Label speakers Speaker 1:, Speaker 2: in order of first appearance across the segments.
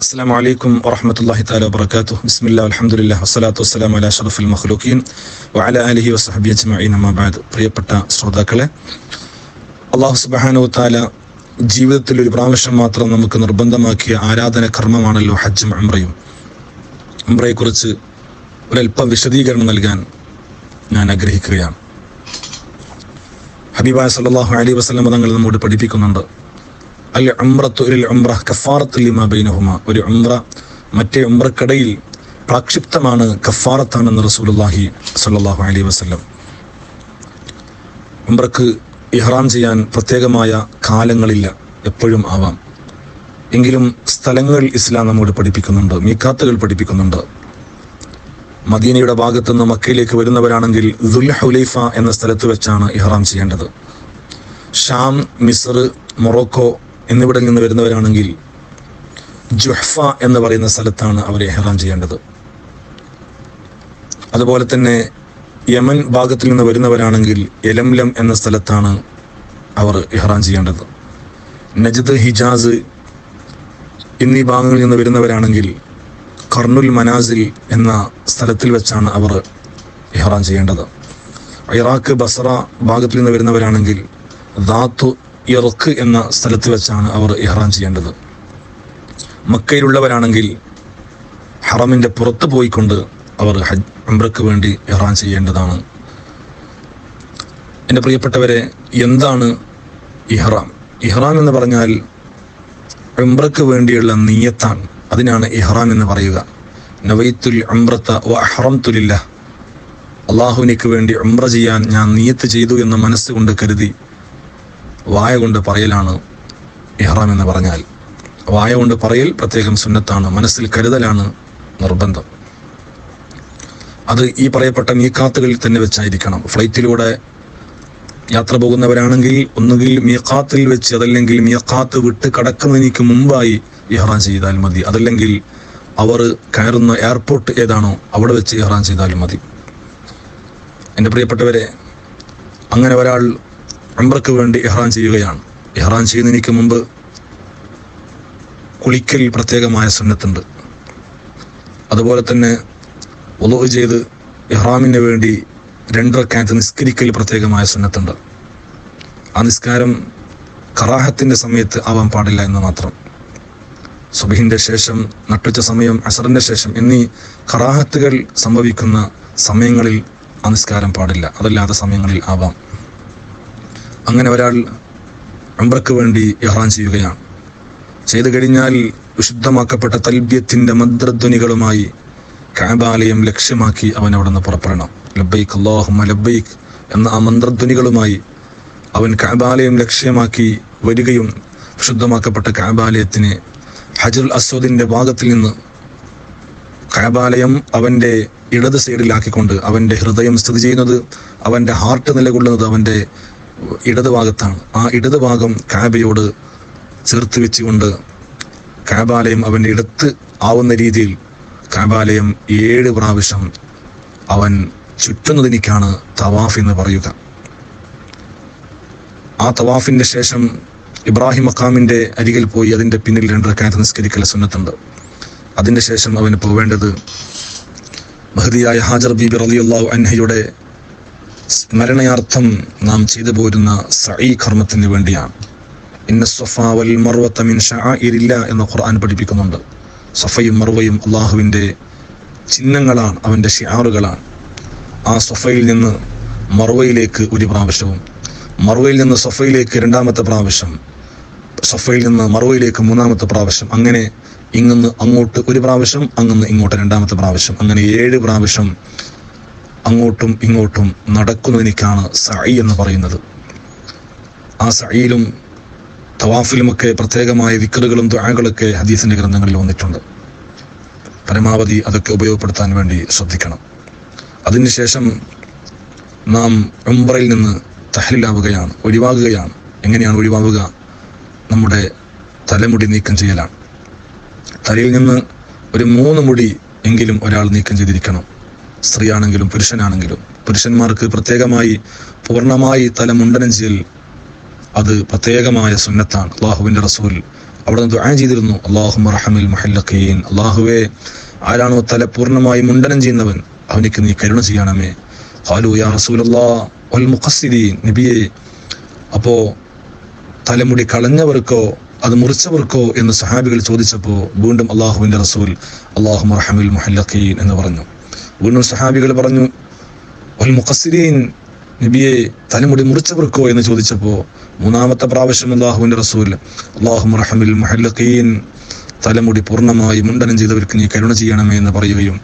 Speaker 1: അസ്സലാമു അലൈക്കും വറഹ്മത്തുള്ളാഹി തആല വബറകാതുഹു. ബിസ്മില്ലാഹി വൽഹംദുലില്ലാഹി വസ്സലാത്തു വസ്സലാമു അലാ അഷ്റഫിൽ മഖ്ലൂഖീൻ വഅലാ ആലിഹി വസഹ്ബിഹി അജ്മഈൻ. അമ്മാ ബഅദ്. പ്രിയപ്പെട്ട ശ്രോതാക്കളെ, അല്ലാഹു സുബ്ഹാനഹു വ തആല ജീവിതത്തിൽ ഒരു പ്രാവശ്യം മാത്രം നമുക്ക് നിർബന്ധമാക്കിയ ആരാധന കർമ്മമാണല്ലോ ഹജ്ജും ഉംറയും. ഉംറയെക്കുറിച്ച് ഒരൽപ്പം വിശദീകരണം നൽകാൻ ഞാൻ ആഗ്രഹിക്കുകയാണ്. ഹബീബായ സല്ലല്ലാഹു അലൈഹി വസല്ലം തങ്ങൾ നമ്മോട് പഠിപ്പിക്കുന്നുണ്ട്, അൽ ഉംറത്തു ഇലൽ ഉംറ കഫാറത്തു ലിമാ ബൈനഹുമാ. ഒരു ഉംറ മറ്റേ ഉംറക്കിടയിൽ പ്രാക്ഷിപ്തമാണ്, കഫാറത്താണെന്ന് റസൂലുള്ളാഹി സ്വല്ലല്ലാഹു അലൈഹി വസല്ലം. ഉംറക്ക് ഇഹ്റാം ചെയ്യാൻ പ്രത്യേകമായ കാലങ്ങളില്ല, എപ്പോഴും ആവാം. എങ്കിലും സ്ഥലങ്ങൾ ഇസ്ലാം നമ്മോട് പഠിപ്പിക്കുന്നുണ്ട്, മീഖാത്തുകൾ പഠിപ്പിക്കുന്നുണ്ട്. മദീനയുടെ ഭാഗത്തു നിന്ന് മക്കയിലേക്ക് വരുന്നവരാണെങ്കിൽ ദുൽ ഹുലൈഫ എന്ന സ്ഥലത്ത് വെച്ചാണ് ഇഹ്റാം ചെയ്യേണ്ടത്. ഷാം, മിസ്ർ, മൊറോക്കോ എന്നിവിടെ നിന്ന് വരുന്നവരാണെങ്കിൽ ജുഹ്ഫ എന്ന് പറയുന്ന സ്ഥലത്താണ് അവർ ഇഹ്റാം ചെയ്യേണ്ടത്. അതുപോലെ തന്നെ യമൻ ഭാഗത്തിൽ നിന്ന് വരുന്നവരാണെങ്കിൽ യലംലം എന്ന സ്ഥലത്താണ് അവർ ഇഹ്റാം ചെയ്യേണ്ടത്. നജ്ദ്, ഹിജാസ് എന്നീ ഭാഗങ്ങളിൽ നിന്ന് വരുന്നവരാണെങ്കിൽ കർണുൽ മനാസിൽ എന്ന സ്ഥലത്തിൽ വെച്ചാണ് അവർ ഇഹ്റാം ചെയ്യേണ്ടത്. ഇറാഖ്, ബസ്ര ഭാഗത്തിൽ നിന്ന് വരുന്നവരാണെങ്കിൽ ദാത്തു ഇറക്ക് എന്ന സ്ഥലത്ത് വെച്ചാണ് അവർ ഇഹ്റാം ചെയ്യേണ്ടത്. മക്കയിലുള്ളവരാണെങ്കിൽ ഹറമിൻ്റെ പുറത്ത് പോയിക്കൊണ്ട് അവർ ഉംറയ്ക്ക് വേണ്ടി ഇഹ്റാം ചെയ്യേണ്ടതാണ്. എൻ്റെ പ്രിയപ്പെട്ടവരെ, എന്താണ് ഇഹ്റാം? ഇഹ്റാം എന്ന് പറഞ്ഞാൽ ഉംറയ്ക്ക് വേണ്ടിയുള്ള നിയ്യത്താണ്. അതിനാണ് ഇഹ്റാം എന്ന് പറയുക. നവൈത്തുൽ ഉംറത വ അഹ്റംതു ലില്ലാഹ്. അള്ളാഹുവിനേക്ക് വേണ്ടി ഉംറ ചെയ്യാൻ ഞാൻ നിയ്യത്ത് ചെയ്തു എന്ന് മനസ്സുകൊണ്ട് കരുതി വായ കൊണ്ട് പറയലാണ് ഇഹ്റാം എന്ന് പറഞ്ഞാൽ. വായ കൊണ്ട് പറയൽ പ്രത്യേകം സുന്നത്താണ്, മനസ്സിൽ കരുതലാണ് നിർബന്ധം. അത് ഈ പറയപ്പെട്ട മീഖാത്തുകളിൽ തന്നെ വെച്ചായിരിക്കണം. ഫ്ലൈറ്റിലൂടെ യാത്ര പോകുന്നവരാണെങ്കിൽ ഒന്നുകിൽ മീഖാത്തിൽ വെച്ച്, അതല്ലെങ്കിൽ മീഖാത്ത് വിട്ട് കടക്കുന്നതിന് മുമ്പായി ഇഹ്റാം ചെയ്താൽ മതി. അതല്ലെങ്കിൽ അവർ കയറുന്ന എയർപോർട്ട് ഏതാണോ അവിടെ വെച്ച് ഇഹ്റാം ചെയ്താലും മതി. എൻ്റെ പ്രിയപ്പെട്ടവരെ, അങ്ങനെ ഒരാൾ ഉംറയ്ക്ക് വേണ്ടി ഇഹ്റാം ചെയ്യുകയാണ്. ഇഹ്റാം ചെയ്യുന്നതിന് മുമ്പ് കുളിക്കൽ പ്രത്യേകമായ സുന്നത്തുണ്ട്. അതുപോലെ തന്നെ വുളൂ ചെയ്ത് ഇഹ്റാമിന് വേണ്ടി 2 റക്അത്ത് നിസ്കരിക്കൽ പ്രത്യേകമായ സുന്നത്തുണ്ട്. ആ നിസ്കാരം കറാഹത്തിൻ്റെ സമയത്ത് ആവാൻ പാടില്ല എന്ന് മാത്രം. സുബ്ഹിന്റെ ശേഷം, നട്ടുച്ച സമയം, അസറിന്റെ ശേഷം എന്നീ കറാഹത്തുകൾ സംഭവിക്കുന്ന സമയങ്ങളിൽ ആ നിസ്കാരം പാടില്ല. അതല്ലാത്ത സമയങ്ങളിൽ ആവാം. അങ്ങനെ ഒരാൾ ഉംറയ്ക്ക് വേണ്ടി ഇഹ്റാം ചെയ്യുകയാണ്. ചെയ്തു കഴിഞ്ഞാൽ വിശുദ്ധമാക്കപ്പെട്ട തൽബിയത്തിന്റെ മന്ത്രധ്വനികളുമായി കഅബാലയം ലക്ഷ്യമാക്കി അവൻ അവിടെ നിന്ന് പുറപ്പെടണം. ലബ്ബൈക് അല്ലാഹുമ്മ ലബ്ബൈക് എന്ന ആ മന്ത്രധ്വനികളുമായി അവൻ കഅബാലയം ലക്ഷ്യമാക്കി വരികയും വിശുദ്ധമാക്കപ്പെട്ട കഅബാലയത്തിന് ഹജറുൽ അസ്വദിന്റെ ഭാഗത്തിൽ നിന്ന് കഅബാലയം അവന്റെ ഇടത് സൈഡിലാക്കിക്കൊണ്ട്, അവന്റെ ഹൃദയം സ്ഥിതി ചെയ്യുന്നത്, അവന്റെ ഹാർട്ട് നിലകൊള്ളുന്നത് അവന്റെ ഇടത് ഭാഗത്താണ്. ആ ഇടത് ഭാഗം കഅബയോട് ചേർത്ത് വെച്ചുകൊണ്ട് കഅബാലയം അവന്റെ ഇടത്ത് ആവുന്ന രീതിയിൽ കഅബാലയം 7 പ്രാവശ്യം അവൻ ചുറ്റുന്നതിനാണ് തവാഫ് എന്ന് പറയുക. ആ തവാഫിന്റെ ശേഷം ഇബ്രാഹിം മഖാമിന്റെ അരികിൽ പോയി അതിന്റെ പിന്നിൽ 2 റക്അത്ത് നിസ്കരിക്കൽ സുന്നത്തുണ്ട്. അതിന്റെ ശേഷം അവന് പോവേണ്ടത് മഹദിയായ ഹാജർ ബീബി റളിയല്ലാഹു അൻഹയുടെ സ്മരണയാർത്ഥം നാം ചെയ്തു പോരുന്ന സഈ കർമ്മത്തിന് വേണ്ടിയാണ്. ഇന്ന സ്വഫാ വൽ മർവത മിൻ ശആഇരില്ലാ എന്ന് ഖുർആൻ പഠിപ്പിക്കുന്നുണ്ട്. സഫയും മർവയും അള്ളാഹുവിൻ്റെ ചിഹ്നങ്ങളാണ്, അവൻ്റെ ഷിആറുകളാണ്. ആ സഫയിൽ നിന്ന് മർവയിലേക്ക് 1 പ്രാവശ്യവും, മർവയിൽ നിന്ന് സഫയിലേക്ക് 2ാമത്തെ പ്രാവശ്യം, സഫയിൽ നിന്ന് മർവയിലേക്ക് 3ാമത്തെ പ്രാവശ്യം, അങ്ങനെ ഇങ്ങന്ന് അങ്ങോട്ട് 1 പ്രാവശ്യം, അങ്ങന്ന് ഇങ്ങോട്ട് 2ാമത്തെ പ്രാവശ്യം, അങ്ങനെ 7 പ്രാവശ്യം അങ്ങോട്ടും ഇങ്ങോട്ടും നടക്കുന്നതിനാണ് സഈ എന്ന് പറയുന്നത്. ആ സഈയിലും തവാഫിലുമൊക്കെ പ്രത്യേകമായ ദിക്റുകളും ദുആകളൊക്കെ ഹദീസിന്റെ ഗ്രന്ഥങ്ങളിൽ വന്നിട്ടുണ്ട്. പരമാവധി അതൊക്കെ ഉപയോഗപ്പെടുത്താൻ വേണ്ടി ശ്രദ്ധിക്കണം. അതിനുശേഷം നാം ഉംറയിൽ നിന്ന് തഹ്ലീലാവുകയാണ്, ഒഴിവാകുകയാണ്. എങ്ങനെയാണ് ഒഴിവാവുക? നമ്മുടെ തലമുടി നീക്കം ചെയ്യലാണ്. തലയിൽ നിന്ന് ഒരു 3 മുടി എങ്കിലും ഒരാൾ നീക്കം ചെയ്തിരിക്കണം. സ്ത്രീയാണെങ്കിലും പുരുഷനാണെങ്കിലും. പുരുഷന്മാർക്ക് പ്രത്യേകമായി പൂർണ്ണമായി തല മുണ്ടനം ചെയ്യൽ അത് പ്രത്യേകമായ സുന്നത്താണ്. അല്ലാഹുവിൻ്റെ റസൂൽ അവിടെ നിന്ന് ദുആ ചെയ്തിരുന്നു, അല്ലാഹുമ്മ റഹമിൽ മുഹല്ലഖീൻ, അല്ലാഹുവേ ആരാണോ തല പൂർണ്ണമായി മുണ്ടനം ചെയ്യുന്നവൻ അവനിക്ക് നീ കരുണ ചെയ്യണമേ. ഖാലു യാ റസൂലല്ലാഹ് വൽ മുഖസ്സിരീൻ, നബിയെ അപ്പോ തലമുടി കളഞ്ഞവർക്കോ അത് മുറിച്ചവർക്കോ എന്ന് സഹാബികൾ ചോദിച്ചപ്പോൾ വീണ്ടും അള്ളാഹുവിന്റെ റസൂൽ അല്ലാഹുമ്മ റഹമിൽ മുഹല്ലഖീൻ എന്ന് പറഞ്ഞു. വീണ്ടും സഹാബികൾ പറഞ്ഞു വൽ മുഖസ്സിരീൻ, നബിയെ തലമുടി മുറിച്ചവർക്കോ എന്ന് ചോദിച്ചപ്പോൾ മൂന്നാമത്തെ പ്രാവശ്യം അള്ളാഹുവിന്റെ റസൂൽ അല്ലാഹുമ്മ റഹമിൽ മുഹല്ലഖീൻ, തലമുടി പൂർണ്ണമായി മുണ്ടനം ചെയ്തവർക്ക് നീ കരുണ ചെയ്യണമേ എന്ന് പറയുകയും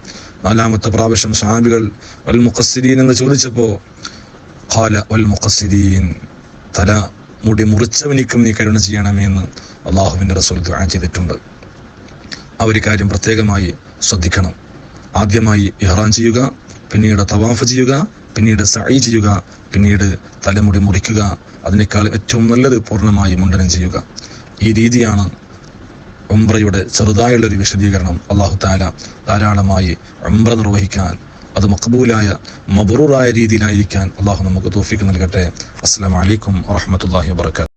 Speaker 1: നാലാമത്തെ പ്രാവശ്യം സഹാബികൾ വൽ മുഖസ്സിരീൻ എന്ന് ചോദിച്ചപ്പോൾ ഖാല വൽ മുഖസ്സിരീൻ, തല മുടി മുറിച്ചവനിക്കും നീ കരുണ ചെയ്യണമേ എന്ന് അള്ളാഹുവിന്റെ റസൂൽ ദുആ ചെയ്തിട്ടുണ്ട്. ആ ഒരു കാര്യം പ്രത്യേകമായി ശ്രദ്ധിക്കണം. ആദ്യമായി ഇഹ്റാം ചെയ്യുക, പിന്നീട് തവാഫ് ചെയ്യുക, പിന്നീട് സഈ ചെയ്യുക, പിന്നീട് തലമുടി മുറിക്കുക. അതിനേക്കാൾ ഏറ്റവും നല്ലത് പൂർണ്ണമായി മുണ്ടനം ചെയ്യുക. ഈ രീതിയാണ് ഉംറയുടെ ചെറുതായുള്ളൊരു വിശദീകരണം. അല്ലാഹു തആല ധാരാളമായി ഉംറ നിർവഹിക്കാൻ, അത് മഖബൂലായ മബ്റൂറായ രീതിയിലായിരിക്കാൻ അല്ലാഹു നമുക്ക് തൗഫീഖ് നൽകട്ടെ. അസ്സലാമു അലൈക്കും വറഹ്മത്തുള്ളാഹി വബറകാതുഹു.